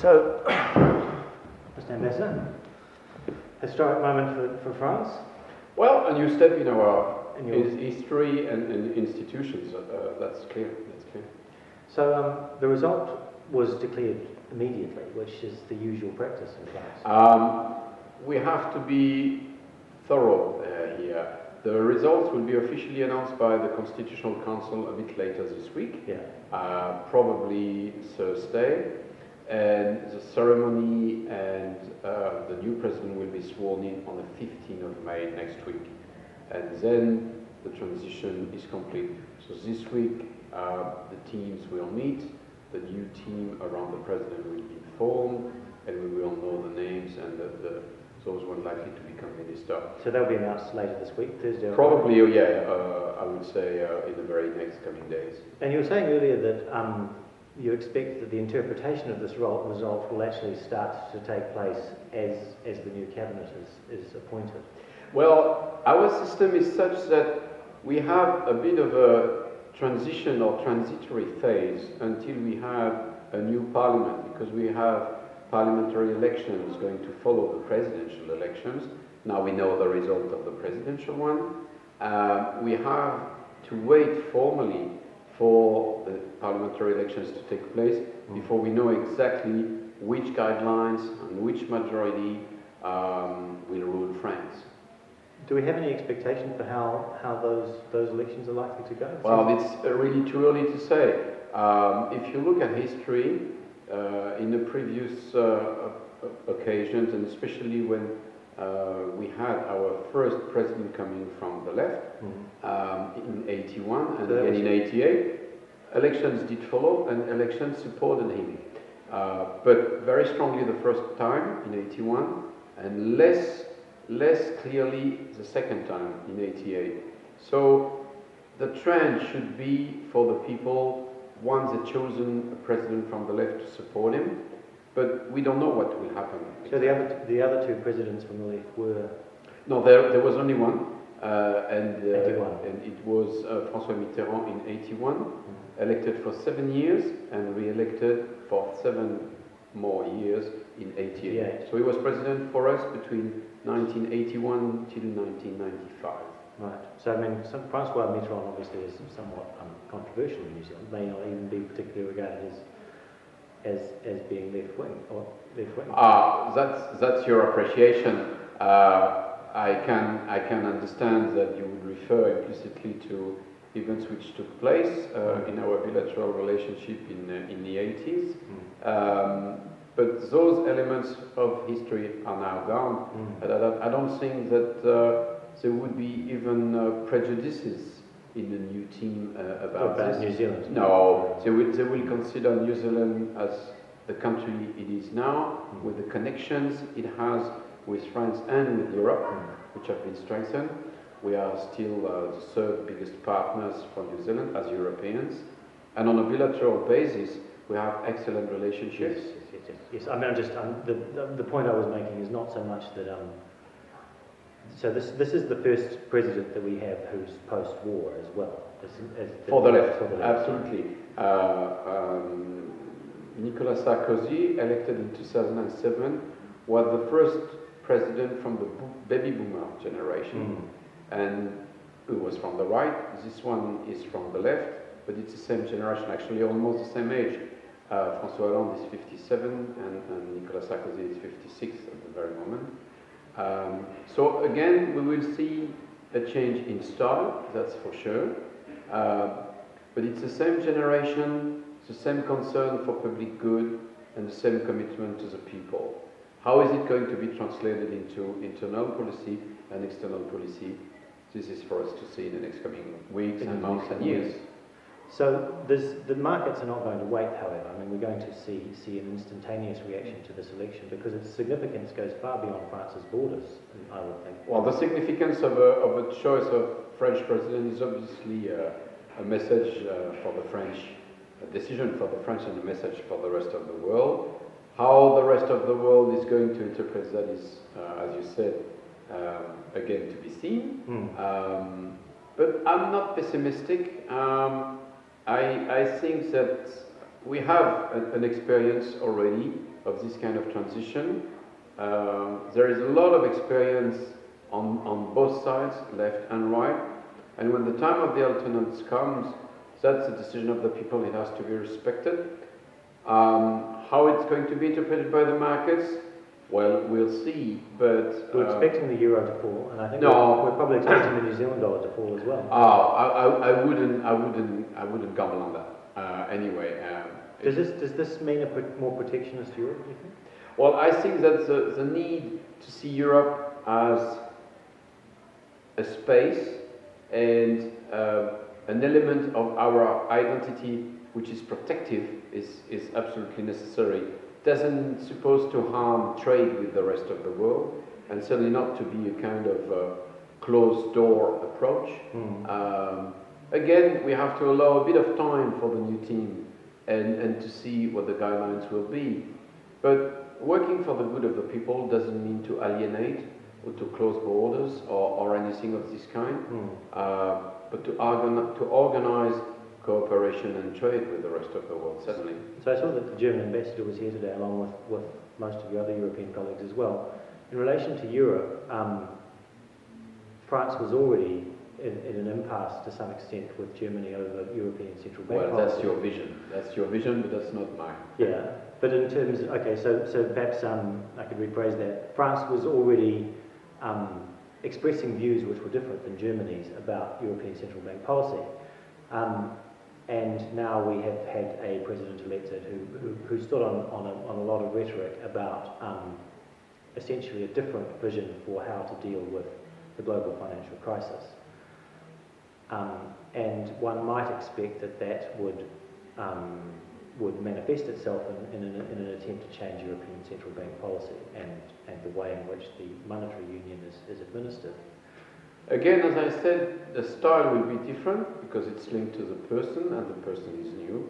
So, Mr. Ambassador, historic moment for France? Well, a new step in our history and institutions, that's clear. So the result was declared immediately, which is the usual practice in France. We have to be thorough here. The results will be officially announced by the Constitutional Council a bit later this week, probably Thursday, and the ceremony and the new president will be sworn in on the 15th of May next week, and then the transition is complete. So this week the teams will meet, the new team around the president will be formed, and we will know the names and those who are likely to become minister. So they'll be announced later this week, Thursday? Probably, I would say in the very next coming days. And you were saying earlier that you expect that the interpretation of this result will actually start to take place as the new cabinet is appointed. Well, our system is such that we have a bit of a transition or transitory phase until we have a new parliament, because we have parliamentary elections going to follow the presidential elections. Now we know the result of the presidential one. We have to wait formally for the parliamentary elections to take place before we know exactly which guidelines and which majority will rule France. Do we have any expectation for how those elections are likely to go? Well, it's really too early to say. If you look at history, in the previous occasions, and especially when we had our first president coming from the left in 81 and again in 88, elections did follow and elections supported him. But very strongly the first time in 81 and less clearly the second time in 88. So the trend should be for the people, once they've chosen a president from the left, to support him, but we don't know what will happen. So the other two presidents from the left were? No, there was only one, and it was François Mitterrand in 81, elected for 7 years and re-elected for 7 more years in 88. So he was president for us between 1981 till 1995. Right. So I mean, François Mitterrand obviously is somewhat controversial in New Zealand. May not even be particularly regarded as being left wing or left wing. That's your appreciation. I can understand that you would refer implicitly to events which took place in our bilateral relationship in the 80s. But those elements of history are now gone. I don't think that there would be even prejudices in the new team about this. New Zealand? No, they will consider New Zealand as the country it is now, with the connections it has with France and with Europe, which have been strengthened. We are still the third biggest partners for New Zealand as Europeans. And on a bilateral basis, we have excellent relationships. Yes. I mean, the point I was making is not so much that. So this is the first president that we have who's post-war as well. For the left, absolutely. Nicolas Sarkozy, elected in 2007, was the first president from the baby boomer generation, and who was from the right. This one is from the left, but it's the same generation, actually almost the same age. François Hollande is 57 and Nicolas Sarkozy is 56 at the very moment. So again, we will see a change in style, that's for sure. But it's the same generation, the same concern for public good, and the same commitment to the people. How is it going to be translated into internal policy and external policy? This is for us to see in the next coming weeks and months and years. So the markets are not going to wait, however. I mean, we're going to see an instantaneous reaction to this election because its significance goes far beyond France's borders, I would think. Well, the significance of a choice of French president is obviously a message for the French, a decision for the French and a message for the rest of the world. How the rest of the world is going to interpret that is, as you said, again to be seen. But I'm not pessimistic. I think that we have an experience already of this kind of transition. There is a lot of experience on both sides, left and right, and when the time of the alternates comes, that's the decision of the people, it has to be respected. How it's going to be interpreted by the markets, well, we'll see, but... We're expecting the euro to fall, and I think no, we're probably expecting the New Zealand dollar to fall as well. I wouldn't gamble on that. Anyway... does this mean a more protectionist Europe, do you think? Well, I think that the need to see Europe as a space and an element of our identity which is protective is absolutely necessary. Doesn't supposed to harm trade with the rest of the world, and certainly not to be a kind of closed door approach. Again, we have to allow a bit of time for the new team and to see what the guidelines will be. But working for the good of the people doesn't mean to alienate or to close borders or anything of this kind, but to organize cooperation and trade with the rest of the world, certainly. So I saw that the German ambassador was here today, along with most of your other European colleagues as well. In relation to Europe, France was already in an impasse to some extent with Germany over European Central Bank policy. Well, that's your vision. That's your vision, but that's not mine. Yeah, but in terms, okay, so perhaps I could rephrase that. France was already expressing views which were different than Germany's about European Central Bank policy. And now we have had a president elected who stood on a lot of rhetoric about essentially a different vision for how to deal with the global financial crisis. And one might expect that would manifest itself in an attempt to change European Central Bank policy and the way in which the monetary union is administered. Again, as I said, the style will be different because it's linked to the person and the person is new.